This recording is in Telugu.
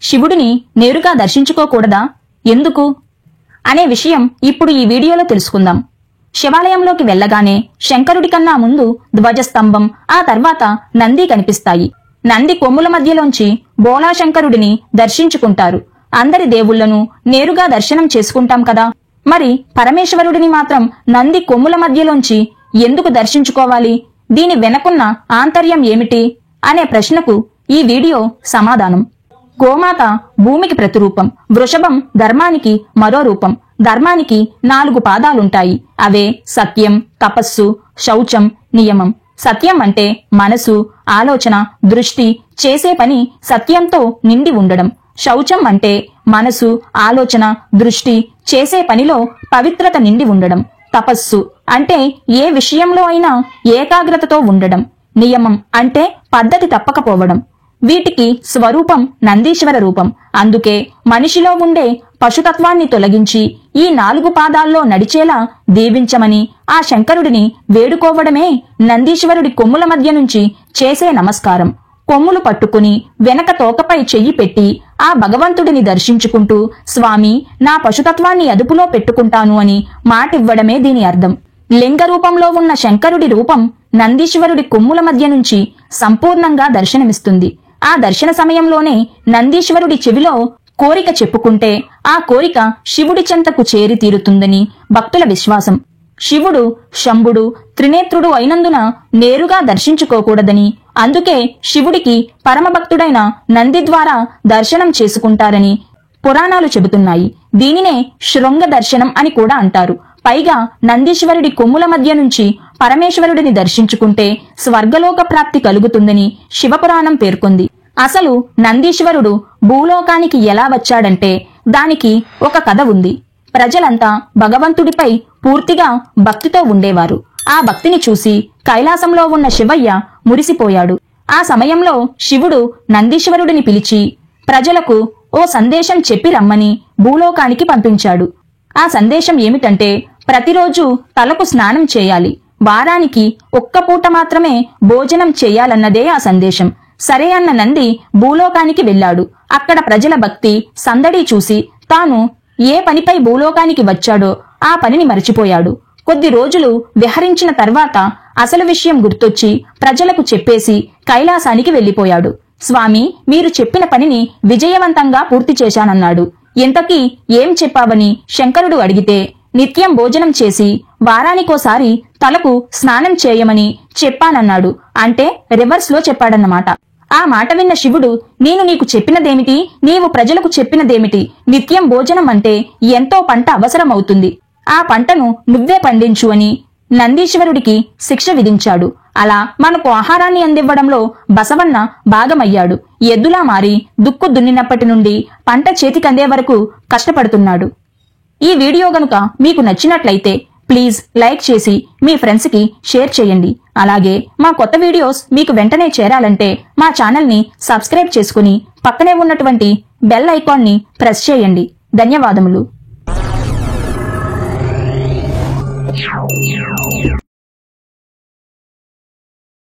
శివుడిని నేరుగా దర్శించుకోకూడదా? ఎందుకు అనే విషయం ఇప్పుడు ఈ వీడియోలో తెలుసుకుందాం. శివాలయంలోకి వెళ్లగానే శంకరుడి కన్నా ముందు ధ్వజస్తంభం, ఆ తర్వాత నంది కనిపిస్తాయి. నంది కొమ్ముల మధ్యలోంచి బోళాశంకరుడిని దర్శించుకుంటారు. అందరి దేవుళ్లను నేరుగా దర్శనం చేసుకుంటాం కదా, మరి పరమేశ్వరుడిని మాత్రం నంది కొమ్ముల మధ్యలోంచి ఎందుకు దర్శించుకోవాలి? దీని వెనకున్న ఆంతర్యం ఏమిటి అనే ప్రశ్నకు ఈ వీడియో సమాధానం. గోమాత భూమికి ప్రతిరూపం. వృషభం ధర్మానికి మరో రూపం. ధర్మానికి 4 పాదాలుంటాయి. అవే సత్యం, తపస్సు, శౌచం, నియమం. సత్యం అంటే మనసు, ఆలోచన, దృష్టి, చేసే పని సత్యంతో నిండి ఉండడం. శౌచం అంటే మనసు, ఆలోచన, దృష్టి, చేసే పనిలో పవిత్రత నిండి ఉండడం. తపస్సు అంటే ఏ విషయంలో అయినా ఏకాగ్రతతో ఉండడం. నియమం అంటే పద్ధతి తప్పకపోవడం. వీటికి స్వరూపం నందీశ్వర రూపం. అందుకే మనిషిలో ఉండే పశుతత్వాన్ని తొలగించి ఈ 4 పాదాల్లో నడిచేలా దీవించమని ఆ శంకరుడిని వేడుకోవడమే నందీశ్వరుడి కొమ్ముల మధ్య నుంచి చేసే నమస్కారం. కొమ్ములు పట్టుకుని వెనక తోకపై చెయ్యి పెట్టి ఆ భగవంతుడిని దర్శించుకుంటూ, స్వామి, నా పశుతత్వాన్ని అదుపులో పెట్టుకుంటాను అని మాటివ్వడమే దీని అర్థం. లింగ రూపంలో ఉన్న శంకరుడి రూపం నందీశ్వరుడి కొమ్ముల మధ్య నుంచి సంపూర్ణంగా దర్శనమిస్తుంది. ఆ దర్శన సమయంలోనే నందీశ్వరుడి చెవిలో కోరిక చెప్పుకుంటే ఆ కోరిక శివుడి చెంతకు చేరి తీరుతుందని భక్తుల విశ్వాసం. శివుడు శంభుడు, త్రినేత్రుడు అయినందున నేరుగా దర్శించుకోకూడదని, అందుకే శివుడికి పరమభక్తుడైన నంది ద్వారా దర్శనం చేసుకుంటారని పురాణాలు చెబుతున్నాయి. దీనినే శృంగ దర్శనం అని కూడా అంటారు. పైగా నందీశ్వరుడి కొమ్ముల మధ్య నుంచి పరమేశ్వరుడిని దర్శించుకుంటే స్వర్గలోక ప్రాప్తి కలుగుతుందని శివపురాణం పేర్కొంది. అసలు నందీశ్వరుడు భూలోకానికి ఎలా వచ్చాడంటే దానికి ఒక కథ ఉంది. ప్రజలంతా భగవంతుడిపై పూర్తిగా భక్తితో ఉండేవారు. ఆ భక్తిని చూసి కైలాసంలో ఉన్న శివయ్య మురిసిపోయాడు. ఆ సమయంలో శివుడు నందీశ్వరుడిని పిలిచి ప్రజలకు ఓ సందేశం చెప్పి రమ్మని భూలోకానికి పంపించాడు. ఆ సందేశం ఏమిటంటే ప్రతిరోజు తలకు స్నానం చేయాలి, వారానికి ఒక్క పూట మాత్రమే భోజనం చేయాలన్నదే ఆ సందేశం. సరే అన్న నంది భూలోకానికి వెళ్లాడు. అక్కడ ప్రజల భక్తి సందడి చూసి తాను ఏ పనిపై భూలోకానికి వచ్చాడో ఆ పనిని మరిచిపోయాడు. కొద్ది రోజులు విహరించిన తర్వాత అసలు విషయం గుర్తొచ్చి ప్రజలకు చెప్పేసి కైలాసానికి వెళ్లిపోయాడు. స్వామి, మీరు చెప్పిన పనిని విజయవంతంగా పూర్తి చేశానన్నాడు. ఇంతకీ ఏం చెప్పావని శంకరుడు అడిగితే నిత్యం భోజనం చేసి వారానికోసారి తలకు స్నానం చేయమని చెప్పానన్నాడు. అంటే రివర్స్ లో చెప్పాడన్నమాట. ఆ మాట విన్న శివుడు, నేను నీకు చెప్పినదేమిటి, నీవు ప్రజలకు చెప్పినదేమిటి? నిత్యం భోజనం అంటే ఎంతో పంట అవసరమవుతుంది, ఆ పంటను నువ్వే పండించు అని నందీశ్వరుడికి శిక్ష విధించాడు. అలా మనకు ఆహారాన్ని అందివ్వడంలో బసవన్న భాగమయ్యాడు. ఎద్దులా మారి దుక్కు దున్నినప్పటి నుండి పంట చేతికందే వరకు కష్టపడుతున్నాడు. ఈ వీడియో గనుక మీకు నచ్చినట్లయితే ప్లీజ్ లైక్ చేసి మీ ఫ్రెండ్స్ కి షేర్ చేయండి. అలాగే మా కొత్త వీడియోస్ మీకు వెంటనే చేరాలంటే మా ఛానల్ ని సబ్స్క్రైబ్ చేసుకుని పక్కనే ఉన్నటువంటి బెల్ ఐకాన్ ని ప్రెస్ చేయండి. ధన్యవాదములు.